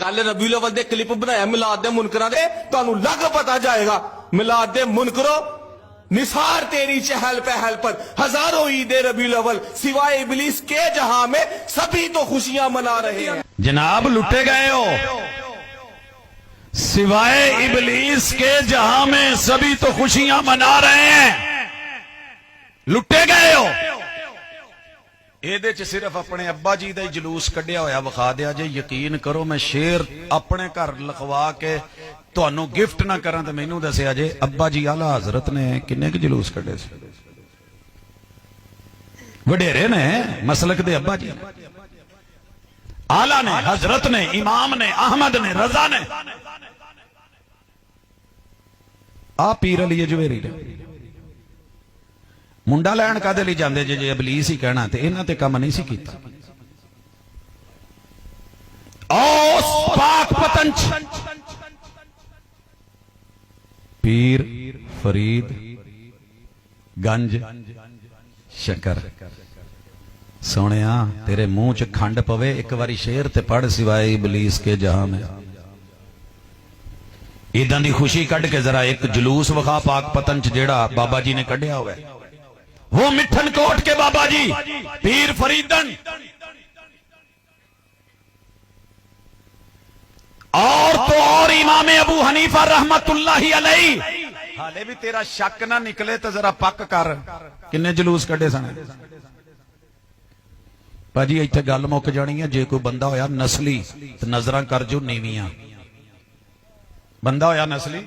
कल रबीउल अव्वल दे क्लिप बनाया मिलाद दे मुनकरां दे, तुहानू लग पता जाएगा मिलाद दे मुनकरो निसार तेरी चहल पहल पर हजारों ईद रबीउल अव्वल सिवाय इबलीस के जहां में सभी तो खुशियां मना रहे हैं। जनाब लुटे गए हो, सिवाय इबलीस के जहां में सभी तो खुशियां मना रहे हैं। लुटे गए हो। ਇਹਦੇ ਚ ਸਿਰਫ ਆਪਣੇ ਅੱਬਾ ਜੀ ਦਾ ਹੀ ਜਲੂਸ ਕੱਢਿਆ ਹੋਇਆ ਵਿਖਾ ਦਿਆ ਜੇ। ਯਕੀਨ ਕਰੋ ਮੈਂ ਸ਼ੇਰ ਆਪਣੇ ਘਰ ਲਿਖਵਾ ਕੇ ਤੁਹਾਨੂੰ ਗਿਫਟ ਨਾ ਕਰਾਂ ਤੇ ਮੈਨੂੰ ਦੱਸਿਆ ਜੇ ਅੱਬਾ ਜੀ ਆਲਾ ਹਜ਼ਰਤ ਨੇ ਕਿੰਨੇ ਕੁ ਜਲੂਸ ਕੱਢੇ ਸੀ। ਵਡੇਰੇ ਨੇ ਮਸਲਕ ਦੇ ਅੱਬਾ ਜੀ ਆਲਾ ਨੇ, ਹਜ਼ਰਤ ਨੇ, ਇਮਾਮ ਨੇ, ਅਹਮਦ ਨੇ, ਰਜ਼ਾ ਨੇ, ਆ ਪੀਰ ਅਲੀ ਜਵੇਰੀ ਨੇ। ਮੁੰਡਾ ਲੈਣ ਕਾਦੇ ਲਈ ਜਾਂਦੇ ਜੇ ਇਬਲੀਸ ਹੀ ਕਹਿਣਾ ਤੇ ਇਹਨਾਂ ਤੇ ਕੰਮ ਨਹੀਂ ਸੀ ਕੀਤਾ। ਔਸ ਪਾਕ ਪਤੰਚ ਪੀਰ ਫਰੀਦ ਗੰਜ ਸ਼ਕਰ ਸੋਹਣਿਆ ਤੇਰੇ ਮੂੰਹ ਚ ਖੰਡ ਪਵੇ ਇੱਕ ਵਾਰੀ ਸ਼ੇਰ ਤੇ ਪੜ ਸਿਵਾਏ ਇਬਲੀਸ ਕੇ ਜਹਾਂ ਮੈਂ। ਇਦਾਂ ਦੀ ਖੁਸ਼ੀ ਕੱਢ ਕੇ ਜ਼ਰਾ ਇੱਕ ਜਲੂਸ ਵਿਖਾ ਪਾਕ ਪਤੰਚ ਜਿਹੜਾ ਬਾਬਾ ਜੀ ਨੇ ਕੱਢਿਆ ਹੋਇਆ। वो मिठन कोट के बाबा जी पीर फरीदन और तो और इमाम अबू हनीफा रहमतुल्लाही अलैहि। हाले भी तेरा शक ना निकले तो जरा पक कर किन्ने जलूस कढ़े सन भाजी। इत्थे गल मुक जानी है जे कोई बंदा होया नस्ली तो नजरां कर जो नीवियां। बंदा होया नस्ली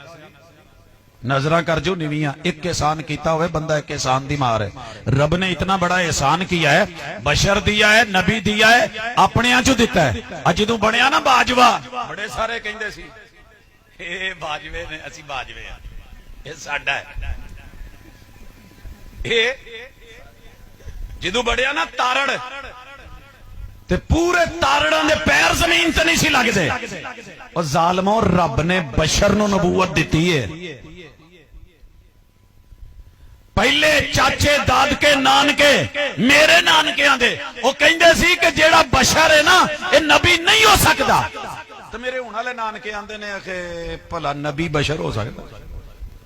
नजरा कर जो नीवियां। एक एहसान किया हुए बंदा एक एहसान दी मार है। रब ने इतना बड़ा एहसान किया है, बशर दिया है, नबी दिया है, अपने चो दिता है। अज जदों बनया ना बाजवा बड़े सारे कहंदे सी ए बाजवे ने, असी बाजवे आ, ये साडा है। ए जदों बनया ना तारड़ ते पूरे तारड़ां दे पैर जमीन ते नहीं सी लगदे। और जालमो रब ने बशर नूं नबूवत दिती है। पहले चाचे दादके नानके मेरे नानकियां दे वो कहंदे सी कि जेड़ा बशर है ना ये नबी नहीं हो सकता। तो मेरे हुण वाले नानके आंदे ने आखे भला नबी बशर हो सकता।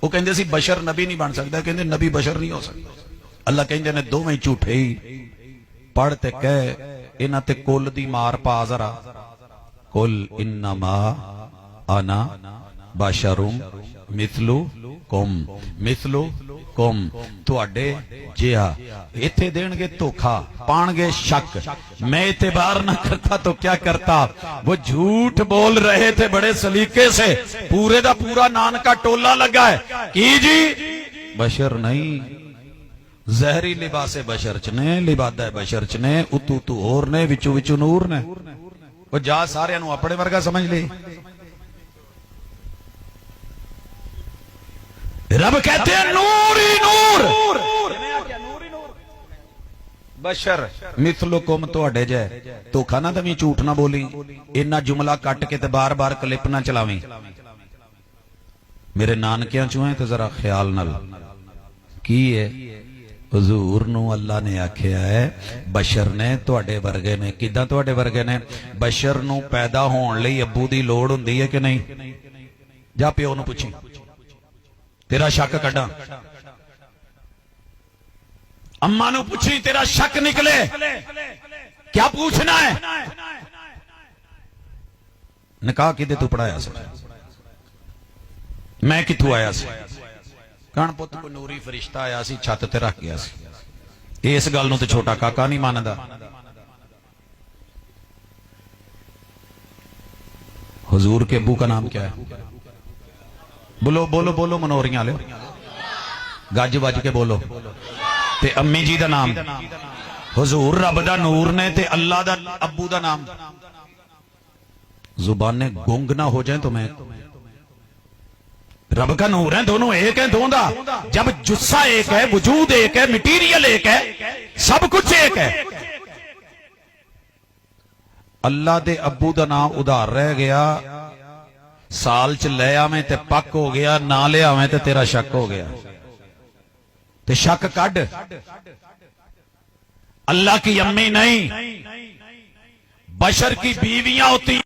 वो कहंदे सी बशर नबी नहीं बन सकता, कहंदे नबी बशर नहीं हो सकता। अल्लाह कहंदे ने दोवें झूठे ही पढ़ ते कह इन्हां ते कुल दी मार पा जरा। कुल इन्नमा अना बशरुम मिथलु कुम मिथलु कुम तुहाडे जिहा। इत्थे देणगे धोखा पाणगे शक। मैं इतबार ना करता तो क्या करता। वो झूठ बोल रहे थे बड़े सलीके से। पूरे दा पूरा नानका टोला लगा है की जी बशर नहीं। जहरी लिबासे बशर च ने, लिबादा बशर च ने, उतू तू होर ने, विचू विचू नूर ने। वो जा सारियां नूं अपने वर्गा समझ ले। रब कहते हैं नूर ही नूर। बशर मिथलुकुम तुहाडे जै। धोखा ना दवी, झूठ ना बोली। इन्ना जुमला कट के ते बार बार क्लिप ना चलावी। मेरे नानकियां चों है तो जरा ख्याल नाल की है। हुजूर नूं अल्लाह ने आख्या है बशर ने तुहाडे वर्गे ने। किदां तुहाडे वर्गे ने? बशर नूं पैदा होण लई अब्बू दी लोड़ हुंदी है कि नहीं? जा प्यो नूं पुछी, तेरा शक कड्डा। अम्मा नूं पुछी, तेरा शक निकले। क्या पूछना है? निकाह किदे तू पढ़ाया सी? मैं किथों आया सी? कण पुत कोई नूरी फरिश्ता आया सी छत ते रख गया सी। इस गल नूं ते छोटा काका नहीं मानदा। हुजूर के अब्बू का नाम क्या है? बोलो बोलो बोलो मनोरियां ले गज वज के बोलो। ते अम्मी जी दा नाम? हुजूर रब दा नूर ने ते अल्लाह दा अब्बू दा नाम। जुबाने गुंग ना हो जाए तो मैं रब का नूर है, दोनों एक है। दोनों दा जब जुस्सा एक है, वजूद एक है, मटीरियल एक है, सब कुछ एक है। अल्लाह दे अब्बू दा नाम उधार रह गया। साल च ले आवे ते पक हो गया, ना ले आवे ते तेरा शक हो गया। ते शक कड। अल्लाह की अम्मी नहीं, बशर की बीवियां होती